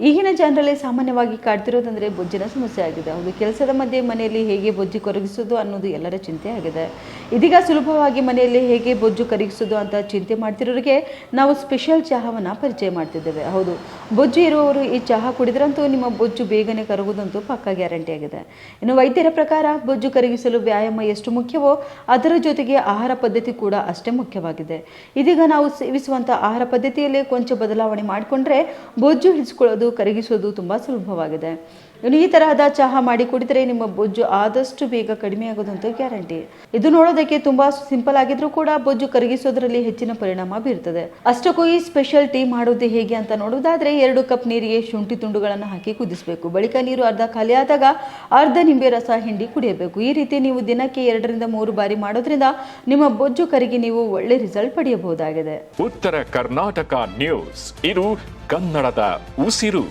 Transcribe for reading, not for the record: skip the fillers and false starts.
ಈಗಿನ ಜನರಲ್ಲಿ ಸಾಮಾನ್ಯವಾಗಿ ಕಾಡ್ತಿರೋದಂದರೆ ಬೊಜ್ಜಿನ ಸಮಸ್ಯೆ ಆಗಿದೆ. ಹೌದು, ಕೆಲಸದ ಮಧ್ಯೆ ಮನೆಯಲ್ಲಿ ಹೇಗೆ ಬೊಜ್ಜು ಕರಗಿಸೋದು ಅನ್ನೋದು ಎಲ್ಲರ ಚಿಂತೆ ಆಗಿದೆ. ಇದೀಗ ಸುಲಭವಾಗಿ ಮನೆಯಲ್ಲಿ ಹೇಗೆ ಬೊಜ್ಜು ಕರಗಿಸೋದು ಅಂತ ಚಿಂತೆ ಮಾಡ್ತಿರೋರಿಗೆ ನಾವು ಸ್ಪೆಷಲ್ ಚಹಾವನ್ನು ಪರಿಚಯ ಮಾಡ್ತಿದ್ದೇವೆ. ಹೌದು, ಬೊಜ್ಜು ಇರುವವರು ಈ ಚಹಾ ಕುಡಿದ್ರಂತೂ ನಿಮ್ಮ ಬೊಜ್ಜು ಬೇಗನೆ ಕರಗೋದಂತೂ ಪಕ್ಕಾ ಗ್ಯಾರಂಟಿ ಆಗಿದೆ. ಇನ್ನು ವೈದ್ಯರ ಪ್ರಕಾರ ಬೊಜ್ಜು ಕರಗಿಸಲು ವ್ಯಾಯಾಮ ಎಷ್ಟು ಮುಖ್ಯವೋ ಅದರ ಜೊತೆಗೆ ಆಹಾರ ಪದ್ಧತಿ ಕೂಡ ಅಷ್ಟೇ ಮುಖ್ಯವಾಗಿದೆ. ಇದೀಗ ನಾವು ಸೇವಿಸುವಂಥ ಆಹಾರ ಪದ್ಧತಿಯಲ್ಲಿ ಕೊಂಚ ಬದಲಾವಣೆ ಮಾಡಿಕೊಂಡ್ರೆ ಬೊಜ್ಜು ಇಳಿಸ್ಕೊಳ್ಳೋದು ಕರಗಿಸೋದು ತುಂಬ ಸುಲಭವಾಗಿದೆ. ಇನ್ನು ಈ ತರಹದ ಚಹಾ ಮಾಡಿ ಕುಡಿದರೆ ನಿಮ್ಮ ಬೊಜ್ಜು ಆದಷ್ಟು ಬೇಗ ಕಡಿಮೆ ಆಗೋದಂತೂ ಗ್ಯಾರಂಟಿ. ಇದು ನೋಡೋದಕ್ಕೆ ತುಂಬಾ ಸಿಂಪಲ್ ಆಗಿದ್ರೂ ಕೂಡ ಬೊಜ್ಜು ಕರಗಿಸೋದ್ರಲ್ಲಿ ಹೆಚ್ಚಿನ ಪರಿಣಾಮ ಬೀರ್ತದೆ. ಅಷ್ಟಕ್ಕೂ ಈ ಸ್ಪೆಷಲ್ ಟೀ ಮಾಡೋದು ಹೇಗೆ ಅಂತ ನೋಡೋದಾದ್ರೆ 2 ಕಪ್ ನೀರಿಗೆ ಶುಂಠಿ ತುಂಡುಗಳನ್ನು ಹಾಕಿ ಕುದಿಸಬೇಕು. ಬಳಿಕ ನೀರು ಅರ್ಧ ಖಾಲಿ ಆದಾಗ ಅರ್ಧ ನಿಂಬೆ ರಸ ಹಿಂಡಿ ಕುಡಿಯಬೇಕು. ಈ ರೀತಿ ನೀವು ದಿನಕ್ಕೆ 2 ರಿಂದ 3 ಬಾರಿ ಮಾಡೋದ್ರಿಂದ ನಿಮ್ಮ ಬೊಜ್ಜು ಕರಗಿ ನೀವು ಒಳ್ಳೆ ರಿಸಲ್ಟ್ ಪಡೆಯಬಹುದಾಗಿದೆ. ಉತ್ತರ ಕರ್ನಾಟಕ ನ್ಯೂಸ್, ಇದು ಕನ್ನಡದ ಉಸಿರು.